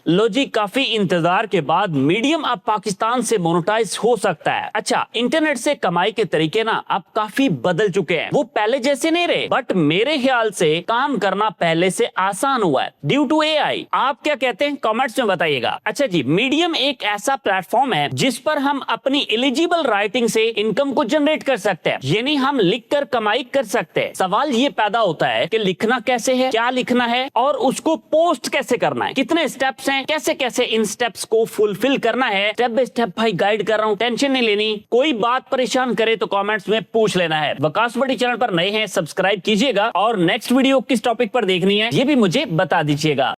लो जी, काफी इंतजार के बाद मीडियम अब पाकिस्तान से मोनेटाइज हो सकता है। अच्छा, इंटरनेट से कमाई के तरीके ना अब काफी बदल चुके हैं, वो पहले जैसे नहीं रहे, बट मेरे ख्याल से काम करना पहले से आसान हुआ है ड्यू टू एआई। आप क्या कहते हैं, कमेंट्स में बताइएगा। अच्छा जी, मीडियम एक ऐसा प्लेटफॉर्म है जिस पर हम अपनी एलिजिबल राइटिंग से इनकम को जनरेट कर सकते हैं, यानी हम लिखकर कमाई कर सकते हैं। सवाल ये पैदा होता है कि लिखना कैसे है, क्या लिखना है और उसको पोस्ट कैसे करना है, कितने स्टेप्स हैं, कैसे कैसे इन स्टेप्स को फुलफिल करना है। स्टेप बाय स्टेप भाई गाइड कर रहा हूँ, टेंशन नहीं लेनी। कोई बात परेशान करे तो कमेंट्स में पूछ लेना है। वकास बड़ी चैनल पर नए हैं, सब्सक्राइब कीजिएगा और नेक्स्ट वीडियो किस टॉपिक पर देखनी है ये भी मुझे बता दीजिएगा।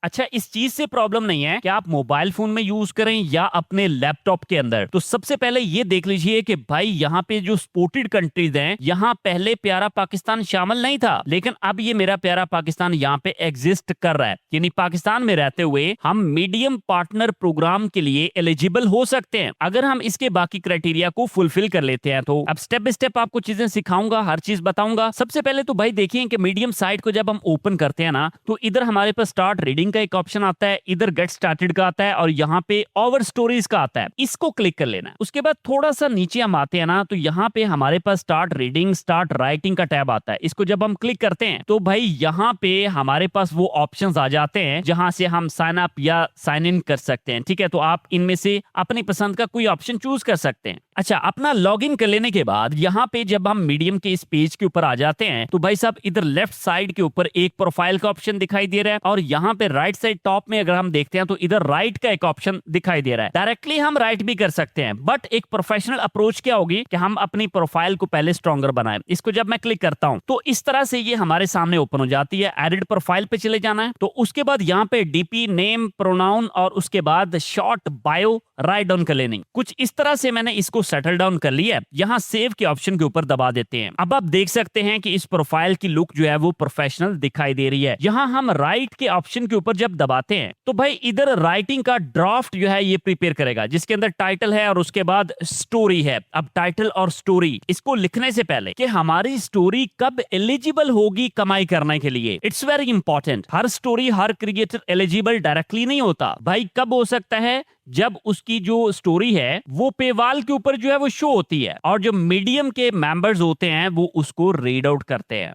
अच्छा, इस चीज से प्रॉब्लम नहीं है कि आप मोबाइल फोन में यूज करें या अपने लैपटॉप के अंदर। तो सबसे पहले ये देख लीजिए कि भाई यहाँ पे जो सपोर्टेड कंट्रीज हैं, यहाँ पहले प्यारा पाकिस्तान शामिल नहीं था, लेकिन अब ये मेरा प्यारा पाकिस्तान यहाँ पे एग्जिस्ट कर रहा है। यानी पाकिस्तान में रहते हुए हम मीडियम पार्टनर प्रोग्राम के लिए एलिजिबल हो सकते हैं अगर हम इसके बाकी क्राइटेरिया को फुलफिल कर लेते हैं। तो अब स्टेप बाय स्टेप आपको चीजें सिखाऊंगा, हर चीज बताऊंगा। सबसे पहले तो भाई देखिए कि मीडियम साइट को जब हम ओपन करते हैं ना, तो इधर हमारे पास स्टार्ट रीडिंग का एक ऑप्शन आता है, इधर गेट स्टार्टेड का आता है और यहाँ पे ओवर स्टोरीज का आता है। इसको क्लिक कर लेना है। उसके बाद थोड़ा सा नीचे हम आते हैं ना, तो यहाँ पे हमारे पास स्टार्ट रीडिंग, स्टार्ट राइटिंग का टैब आता है। इसको जब हम क्लिक करते हैं तो भाई यहाँ पे हमारे पास वो ऑप्शंस आ जाते हैं जहां से हम साइन अप या साइन इन कर सकते हैं। ठीक है, तो आप इनमें से अपनी पसंद का कोई ऑप्शन चूज कर सकते हैं। अच्छा, अपना लॉगिन कर लेने के बाद यहाँ पे जब हम मीडियम के इस पेज के ऊपर आ जाते हैं तो भाई साहब इधर लेफ्ट साइड के ऊपर एक प्रोफाइल का ऑप्शन दिखाई दे रहा है और यहाँ पे राइट साइड टॉप में अगर हम देखते हैं तो इधर राइट का एक ऑप्शन दिखाई दे रहा है। डायरेक्टली हम राइट भी कर सकते हैं, बट एक प्रोफेशनल अप्रोच क्या होगी कि हम अपनी प्रोफाइल को पहले स्ट्रॉन्गर बनाएं। इसको जब मैं क्लिक करता हूं तो इस तरह से ये हमारे सामने ओपन हो जाती है। एडिट प्रोफाइल पे चले जाना है, तो उसके बाद यहाँ पे डीपी, नेम, प्रोनाउन और उसके बाद शॉर्ट बायो राइट डाउन कर लेनी। कुछ इस तरह से मैंने इसको सेटल डाउन कर लिया। यहाँ सेव के ऑप्शन के ऊपर दबा देते हैं। अब आप देख सकते हैं कि इस प्रोफाइल की लुक जो है वो प्रोफेशनल दिखाई दे रही है। यहाँ हम राइट के ऑप्शन के ऊपर जब दबाते हैं तो भाई इधर राइटिंग का ड्राफ्ट जो है ये प्रिपेयर करेगा, जिसके अंदर टाइटल है और उसके बाद स्टोरी है। अब टाइटल और स्टोरी इसको लिखने से पहले कि हमारी स्टोरी कब एलिजिबल होगी कमाई करने के लिए, it's very important. Her story, her creator eligible directly नहीं होता। भाई कब हो सकता है, जब उसकी जो स्टोरी है वो पेवाल के ऊपर जो है वो शो होती है और जो मीडियम के मेंबर्स होते हैं वो उसको रीड आउट करते हैं।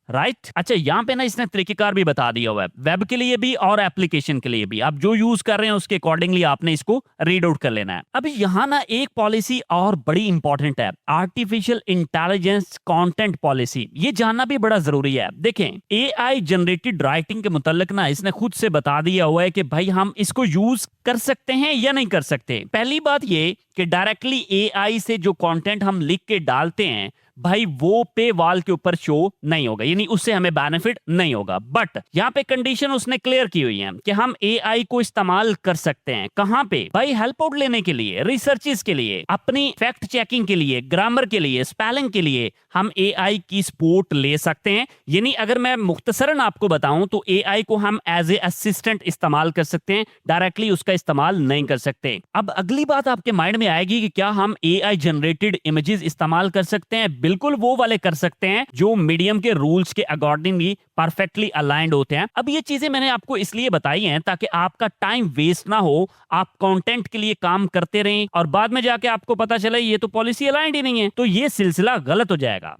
राइट अच्छा, यहाँ पे ना इसने तरीकेकार भी बता दिया हुआ है, वेब के लिए भी और एप्लीकेशन के लिए भी। आप जो यूज कर रहे हैं उसके अकॉर्डिंगली आपने इसको रीड आउट कर लेना है। अब यहाँ ना एक पॉलिसी और बड़ी इंपॉर्टेंट है, आर्टिफिशियल इंटेलिजेंस कंटेंट पॉलिसी। ये जानना भी बड़ा जरूरी है। देखें, एआई जनरेटेड राइटिंग के मुताल्लिक ना इसने खुद से बता दिया हुआ है कि भाई हम इसको यूज कर सकते हैं या नहीं कर सकते। पहली बात ये कि डायरेक्टली एआई से जो कंटेंट हम लिख के डालते हैं भाई वो पे वॉल के ऊपर शो नहीं होगा, यानी उससे हमें बेनिफिट नहीं होगा। बट यहाँ पे कंडीशन उसने क्लियर की हुई है कि हम एआई को इस्तेमाल कर सकते हैं। कहाँ पे भाई, हेल्प आउट लेने के लिए, रिसर्चेस के लिए, अपनी फैक्ट चेकिंग के लिए, ग्रामर के लिए, स्पेलिंग के लिए हम एआई की सपोर्ट ले सकते हैं। यानी अगर मैं मुख्तसरन आपको बताऊं तो एआई को हम एज ए असिस्टेंट इस्तेमाल कर सकते हैं, डायरेक्टली उसका इस्तेमाल नहीं कर सकते। अब अगली बात आपके माइंड में आएगी कि क्या हम एआई जनरेटेड इमेजेस इस्तेमाल कर सकते हैं? बिल्कुल वो वाले कर सकते हैं जो मीडियम के रूल्स के अकॉर्डिंगली परफेक्टली अलाइंड होते हैं। अब ये चीजें मैंने आपको इसलिए बताई हैं ताकि आपका टाइम वेस्ट ना हो, आप कंटेंट के लिए काम करते रहें और बाद में जाके आपको पता चले ये तो पॉलिसी अलाइंड ही नहीं है, तो ये सिलसिला गलत हो जाएगा।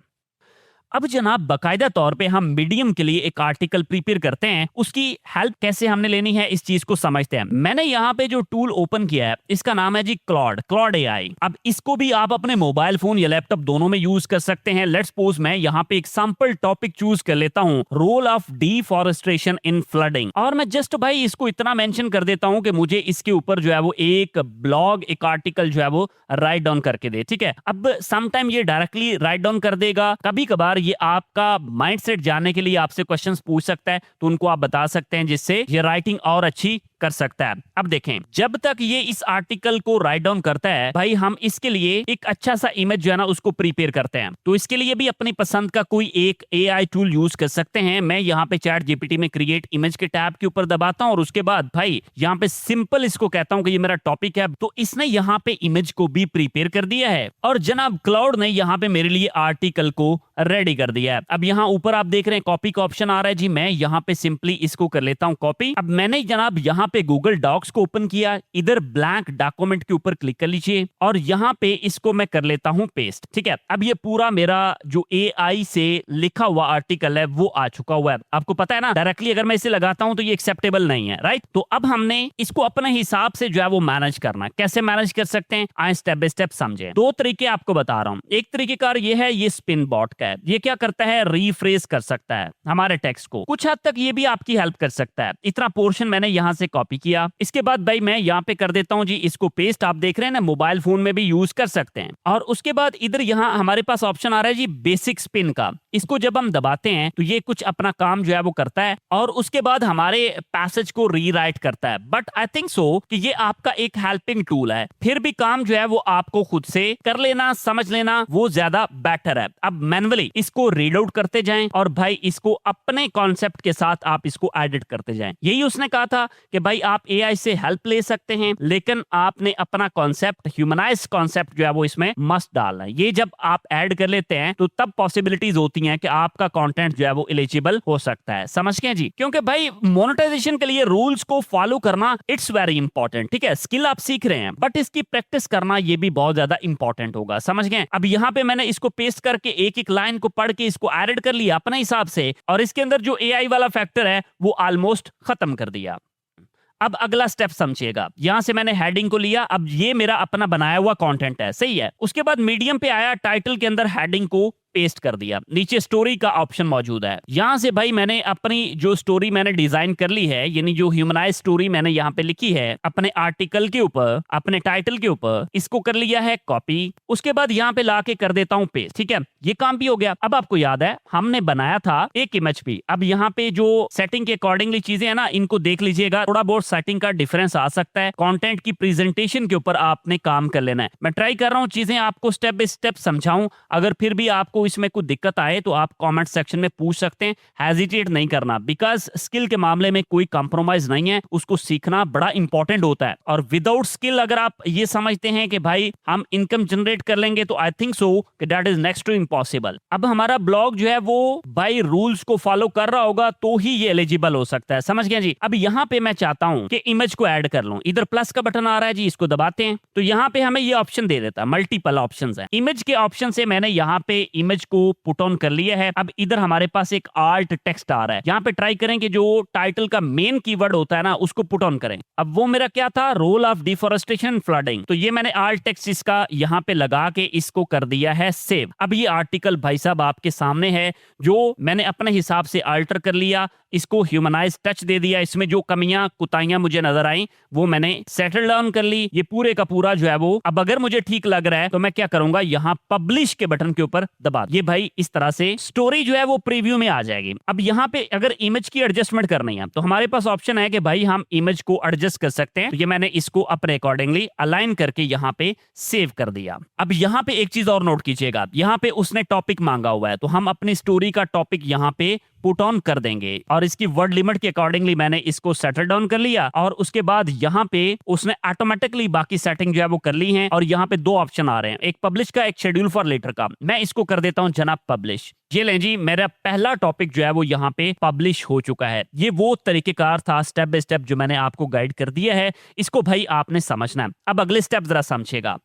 अब जनाब बाकायदा तौर पे हम मीडियम के लिए एक आर्टिकल प्रिपेयर करते हैं, उसकी हेल्प कैसे हमने लेनी है इस चीज को समझते हैं। मैंने यहाँ पे जो टूल ओपन किया है इसका नाम है जी क्लॉड एआई। अब इसको भी आप अपने मोबाइल फोन या लैपटॉप दोनों में यूज कर सकते हैं। लेट्स सपोज मैं यहाँ पे एक सैंपल टॉपिक चूज कर लेता हूँ, role of deforestation in flooding, और मैं जस्ट भाई इसको इतना मेंशन कर देता हूँ कि मुझे इसके ऊपर जो है वो एक ब्लॉग, एक आर्टिकल जो है वो राइट डाउन करके दे। ठीक है, अब समटाइम ये डायरेक्टली राइट डाउन कर देगा, कभी कभार ये आपका माइंडसेट जानने के लिए आपसे क्वेश्चंस पूछ सकता है, तो उनको आप बता सकते हैं जिससे ये राइटिंग और अच्छी कर सकता है। अब देखें, जब तक ये इस आर्टिकल को राइट डाउन करता है भाई हम इसके लिए एक अच्छा सा इमेज जो है ना उसको प्रिपेयर करते हैं। तो इसके लिए भी अपनी पसंद का कोई एक एआई टूल यूज कर सकते हैं। मैं यहाँ पे चैट जीपीटी में क्रिएट इमेज के टैब के ऊपर दबाता हूँ और उसके बाद भाई यहाँ पे सिंपल इसको कहता हूँ कि ये मेरा टॉपिक है, तो इसने यहाँ पे इमेज को भी प्रिपेयर कर दिया है और जनाब क्लाउड ने यहाँ पे मेरे लिए आर्टिकल को रेडी कर दिया है। अब यहाँ ऊपर आप देख रहे हैं कॉपी का ऑप्शन आ रहा है जी, मैं यहाँ पे सिंपली इसको कर लेता हूँ कॉपी। अब मैंने जनाब यहाँ पे गूगल डॉक्स को ओपन किया, इधर ब्लैंक डॉक्यूमेंट के ऊपर क्लिक कर लीजिए और यहाँ पे इसको मैं कर लेता हूँ पेस्ट। ठीक है, अब ये पूरा मेरा जो AI से लिखा हुआ आर्टिकल है वो आ चुका हुआ है। आपको पता है ना, डायरेक्टली अगर मैं इसे लगाता हूं तो ये एक्सेप्टेबल नहीं है, राइट। तो अब हमने इसको अपने हिसाब से जो है वो मैनेज करना है। कैसे मैनेज कर सकते हैं, आए स्टेप बाय स्टेप समझें। दो तरीके आपको बता रहा हूं। एक तरीकेकार ये है, ये स्पिन बॉट का है। ये क्या करता है, रीफ्रेज कर सकता है हमारे टेक्स्ट को। कुछ हद तक ये भी आपकी हेल्प कर सकता है। इतना पोर्शन मैंने यहां से कॉपी किया। इसके बाद भाई मैं यहाँ पे कर देता हूं जी इसको पेस्ट। आप देख रहे हैं ना, मोबाइल फोन में भी यूज कर सकते हैं। और उसके बाद इधर यहाँ हमारे पास ऑप्शन आ रहा है जी बेसिक स्पिन का। इसको जब हम दबाते हैं तो ये कुछ अपना काम जो है वो करता है और उसके बाद हमारे पैसेज को रीराइट करता है। बट आई थिंक सो कि ये आपका एक हेल्पिंग टूल है। फिर भी काम जो है वो आपको खुद से कर लेना, समझ लेना, वो ज्यादा बेटर है। अब मैन्युअली इसको रीड आउट करते जाएं और भाई इसको अपने कॉन्सेप्ट के साथ आप इसको एडिट करते जाएं। यही उसने कहा था कि भाई आप AI से हेल्प ले सकते हैं, लेकिन आपने अपना कॉन्सेप्ट, ह्यूमनाइज कॉन्सेप्ट जो है वो इसमें मस्ट डालना है। ये जब आप ऐड कर लेते हैं तो तब पॉसिबिलिटीज होती हैं कि आपका कंटेंट जो है वो एलिजिबल हो सकता है। समझ गए जी, क्योंकि भाई मोनेटाइजेशन के लिए रूल्स को फॉलो करना इट्स वेरी इंपॉर्टेंट। ठीक है, स्किल आप सीख रहे हैं बट इसकी प्रैक्टिस करना ये भी बहुत ज्यादा इंपॉर्टेंट होगा। समझ गए। अब यहाँ पे मैंने इसको पेस्ट करके एक एक लाइन को पढ़ के इसको एडिट कर लिया अपने हिसाब से और इसके अंदर जो AI वाला फैक्टर है वो ऑलमोस्ट खत्म कर दिया। अब अगला स्टेप समझिएगा। यहां से मैंने हेडिंग को लिया। अब ये मेरा अपना बनाया हुआ कंटेंट है, सही है। उसके बाद मीडियम पे आया, टाइटल के अंदर हेडिंग को पेस्ट कर दिया। नीचे स्टोरी का ऑप्शन मौजूद है। यहां से भाई मैंने अपनी जो स्टोरी मैंने डिजाइन कर ली है, यानी जो ह्यूमनाइज स्टोरी मैंने यहां पे लिखी है अपने आर्टिकल के ऊपर, अपने टाइटल के ऊपर, इसको कर लिया है कॉपी। उसके बाद यहां पे लाके कर देता हूं पेस्ट। ठीक है, ये काम भी हो गया। अब आपको याद है हमने बनाया था एक इमेज भी। अब यहाँ पे जो सेटिंग के अकॉर्डिंगली चीजें है ना, इनको देख लीजिएगा। थोड़ा बहुत सेटिंग का डिफरेंस आ सकता है। कंटेंट की प्रेजेंटेशन के ऊपर आपने काम कर लेना है। मैं ट्राई कर रहा हूँ चीजें आपको स्टेप बाय स्टेप समझाऊं। अगर फिर भी आपको इसमें कुछ दिक्कत आए तो आप कमेंट सेक्शन में पूछ सकते हैं। हेजिटेट नहीं करना, बिकॉज स्किल के मामले में कोई कंप्रोमाइज नहीं है। उसको सीखना बड़ा इंपॉर्टेंट होता है। और विदाउट स्किल अगर आप ये समझते हैं कि भाई हम इनकम जनरेट कर लेंगे तो आई थिंक सो कि that is next to impossible. अब हमारा ब्लॉग जो है वो बाय रूल्स को फॉलो कर रहा होगा तो ही ये एलिजिबल हो सकता है। समझ गया जी। अब यहाँ पे मैं चाहता हूं कि इमेज को ऐड कर लूं। इधर प्लस का बटन आ रहा है जी, इसको दबाते हैं तो यहाँ पे हमें ये ऑप्शन दे देता है। मल्टीपल ऑप्शंस हैं। इमेज के ऑप्शन से मैंने यहाँ पे इमेज को पुट ऑन कर लिया है। अब इधर हमारे पास एक आल्ट टेक्स्ट आ रहा है। यहाँ पे ट्राई करें कि जो टाइटल का मेन कीवर्ड होता है ना उसको पुट ऑन करें। अब वो मेरा क्या था, रोल ऑफ डिफॉरेस्टेशन फ्लडिंग। तो ये मैंने आल्ट टेक्स्ट इसका यहाँ पे लगा के इसको कर दिया है सेव। अब ये आर्टिकल भाई साहब आपके सामने है, जो मैंने अपने हिसाब से अल्टर कर लिया। इसको ह्यूमनाइज टच दे दिया। इसमें जो कमियां कुताइयां मुझे नजर आई वो मैंने सेटल डाउन कर ली। ये पूरे का पूरा जो है वो, अब अगर मुझे ठीक लग रहा है तो मैं क्या करूंगा, यहाँ पब्लिश के बटन के ऊपर दबा। ये भाई इस तरह से स्टोरी जो है वो प्रीव्यू में आ जाएगी। अब यहाँ पे अगर इमेज की एडजस्टमेंट करनी है तो हमारे पास ऑप्शन है कि भाई हम इमेज को एडजस्ट कर सकते हैं। तो ये मैंने इसको अपने अकॉर्डिंगली अलाइन करके यहाँ पे सेव कर दिया। अब यहाँ पे एक चीज और नोट कीजिएगा, यहाँ पे उसने टॉपिक मांगा हुआ है तो हम अपनी स्टोरी का टॉपिक यहाँ पे पुट ऑन कर देंगे और इसकी वर्ड लिमिट के अकॉर्डिंगली मैंने इसको सेटल डाउन कर लिया। और उसके बाद यहाँ पे उसने ऑटोमेटिकली बाकी सेटिंग जो है वो कर ली है। और यहाँ पे दो ऑप्शन आ रहे हैं, एक पब्लिश का, एक शेड्यूल फॉर लेटर का। मैं इसको कर देता हूँ जनाब पब्लिश। ये लें जी, मेरा पहला टॉपिक जो है वो यहाँ पे पब्लिश हो चुका है। ये वो तरीकेकार था स्टेप बाय स्टेप जो मैंने आपको गाइड कर दिया है। इसको भाई आपने समझना है। अब अगले स्टेप जरा समझिएगा।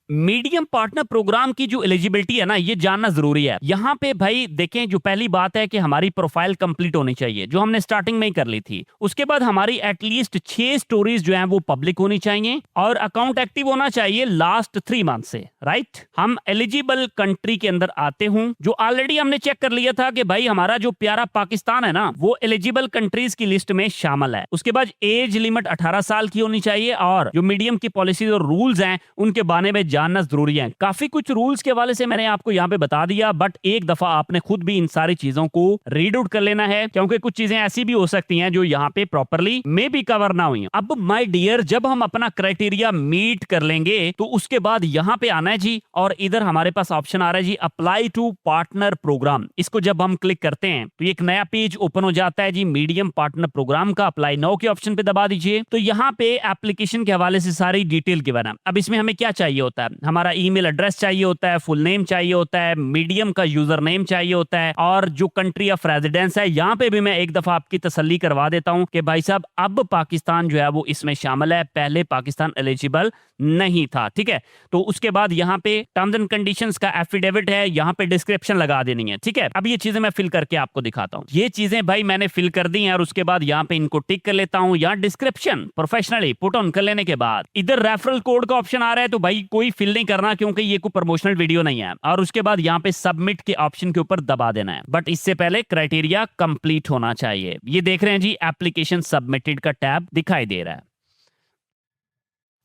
मीडियम पार्टनर प्रोग्राम की जो एलिजिबिलिटी है ना, ये जानना जरूरी है। यहाँ पे भाई देखें, जो पहली बात है कि हमारी प्रोफाइल कंप्लीट होनी चाहिए, जो हमने स्टार्टिंग में ही कर ली थी। उसके बाद हमारी एटलीस्ट 6 स्टोरीज जो हैं वो पब्लिक होनी चाहिए और अकाउंट एक्टिव होना चाहिए लास्ट 3 मंथ से, राइट। हम एलिजिबल कंट्री के अंदर आते हूं, जो ऑलरेडी हमने चेक कर लिया था कि भाई हमारा जो प्यारा पाकिस्तान है ना वो एलिजिबल कंट्रीज की लिस्ट में शामिल है। उसके बाद एज लिमिट 18 साल की होनी चाहिए और जो मीडियम की पॉलिसीज और रूल्स हैं उनके बारे में जानना जरूरी है। काफी कुछ रूल्स के हवाले से मैंने आपको यहाँ पे बता दिया, बट एक दफा आपने खुद भी इन सारी चीजों को रीड आउट कर लेना है, क्योंकि कुछ चीजें ऐसी भी हो सकती हैं जो यहाँ पे प्रॉपरली मे भी कवर ना हुई। अब माय डियर, जब हम अपना क्राइटेरिया मीट कर लेंगे तो उसके बाद यहाँ पे आना है जी, और इधर हमारे पास ऑप्शन आ रहा है जी अप्लाई टू पार्टनर प्रोग्राम। इसको जब हम क्लिक करते हैं तो एक नया पेज ओपन हो जाता है जी मीडियम पार्टनर प्रोग्राम का। अप्लाई नाउ के ऑप्शन पे दबा दीजिए तो यहाँ पे एप्लीकेशन के हवाले से सारी डिटेल गिवन है। अब इसमें हमें क्या चाहिए होता है, होता है, हमारा ईमेल एड्रेस चाहिए होता है, फुल नेम चाहिए होता है, मीडियम का यूजर नेम चाहिए होता है, और जो कंट्री ऑफ रेजिडेंस है यहाँ पे भी मैं एक दफा आपकी तसल्ली करवा देता हूँ कि भाई साहब अब पाकिस्तान जो है वो इसमें शामिल है, पहले पाकिस्तान एलिजिबल नहीं था। ठीक है, तो उसके बाद यहाँ पे टर्म्स एंड कंडीशंस का एफिडेविट है, यहाँ पे डिस्क्रिप्शन लगा देनी है। ठीक है, अब ये चीजें मैं फिल करके आपको दिखाता हूँ। ये चीजें भाई मैंने फिल कर दी हैं और उसके बाद यहाँ पे इनको टिक कर लेता हूँ। यहाँ डिस्क्रिप्शन प्रोफेशनली पुट ऑन कर लेने के बाद इधर रेफरल कोड का ऑप्शन आ रहा है, तो भाई कोई फिल नहीं करना क्योंकि ये कोई प्रमोशनल वीडियो नहीं है। और उसके बाद यहाँ पे सबमिट के ऑप्शन के ऊपर दबा देना है, बट इससे पहले क्राइटेरिया कंप्लीट होना चाहिए। ये देख रहे हैं जी, एप्लीकेशन सबमिटेड का टैब दिखाई दे रहा है।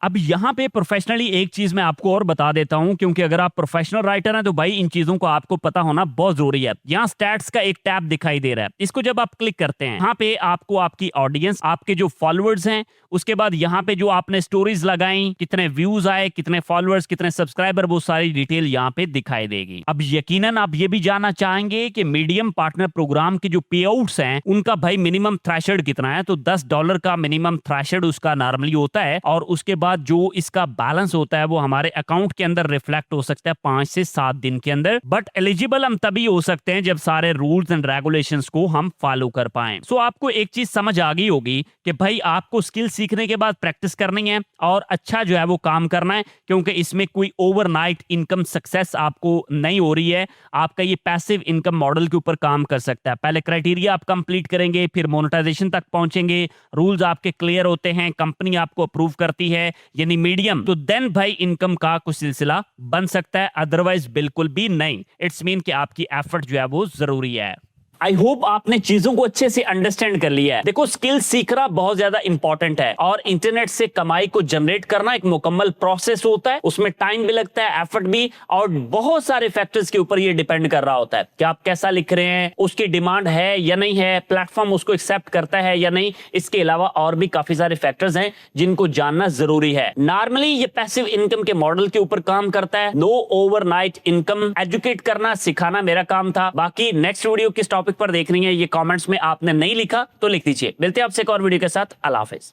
अब यहां पे प्रोफेशनली एक चीज मैं आपको और बता देता हूं, क्योंकि अगर आप प्रोफेशनल राइटर हैं तो भाई इन चीजों को आपको पता होना बहुत जरूरी है। यहां स्टैट्स का एक टैब दिखाई दे रहा है, इसको जब आप क्लिक करते हैं यहां पे आपको आपकी ऑडियंस, आपके जो फॉलोअर्स हैं, उसके बाद यहां पे जो आपने स्टोरीज लगाई, कितने व्यूज आए, कितने फॉलोअर्स, कितने सब्सक्राइबर, वो सारी डिटेल यहां पे दिखाई देगी। अब यकीनन आप ये भी जानना चाहेंगे कि मीडियम पार्टनर प्रोग्राम के जो पे आउट्स हैं उनका भाई मिनिमम थ्रेशोल्ड कितना है। तो $10 का मिनिमम थ्रेशोल्ड उसका नॉर्मली होता है, और उसके बाद जो इसका बैलेंस होता है वो हमारे अकाउंट के अंदर रिफ्लेक्ट हो सकता है 5 से 7 दिन के अंदर। बट एलिजिबल हम तभी हो सकते हैं जब सारे रूल्स एंड रेगुलेशंस को हम फॉलो कर पाएं। सो आपको एक चीज समझ आ गई होगी कि भाई आपको स्किल सीखने के बाद प्रैक्टिस करनी है और अच्छा जो है वो काम करना है, क्योंकि इसमें कोई ओवरनाइट इनकम सक्सेस आपको नहीं हो रही है। आपका ये पैसिव इनकम मॉडल के ऊपर काम कर सकता है। पहले क्राइटेरिया आप कंप्लीट करेंगे, फिर मोनेटाइजेशन तक पहुंचेंगे, रूल्स आपके क्लियर होते हैं, कंपनी आपको अप्रूव करती है यानी मीडियम, तो देन भाई इनकम का कुछ सिलसिला बन सकता है, अदरवाइज बिल्कुल भी नहीं। इट्स मीन कि आपकी एफर्ट जो है वो जरूरी है। आई होप आपने चीजों को अच्छे से अंडरस्टैंड कर लिया है। देखो, स्किल सीखना बहुत ज्यादा इंपॉर्टेंट है और इंटरनेट से कमाई को जनरेट करना एक मुकम्मल प्रोसेस होता है। उसमें टाइम भी लगता है, एफर्ट भी, और बहुत सारे फैक्टर्स के ऊपर ये डिपेंड कर रहा होता है कि आप कैसा लिख रहे हैं, उसकी डिमांड है या नहीं है, प्लेटफॉर्म उसको एक्सेप्ट करता है या नहीं। इसके अलावा और भी काफी सारे फैक्टर्स हैं जिनको जानना जरूरी है। नॉर्मली ये पैसिव इनकम के मॉडल के ऊपर काम करता है। नो ओवरनाइट इनकम, एजुकेट करना, सिखाना मेरा काम था। बाकी नेक्स्ट वीडियो किस टॉपिक पर देख रही है ये कमेंट्स में आपने नहीं लिखा तो लिख दीजिए। मिलते हैं आपसे एक और वीडियो के साथ। अल्लाह हाफिज।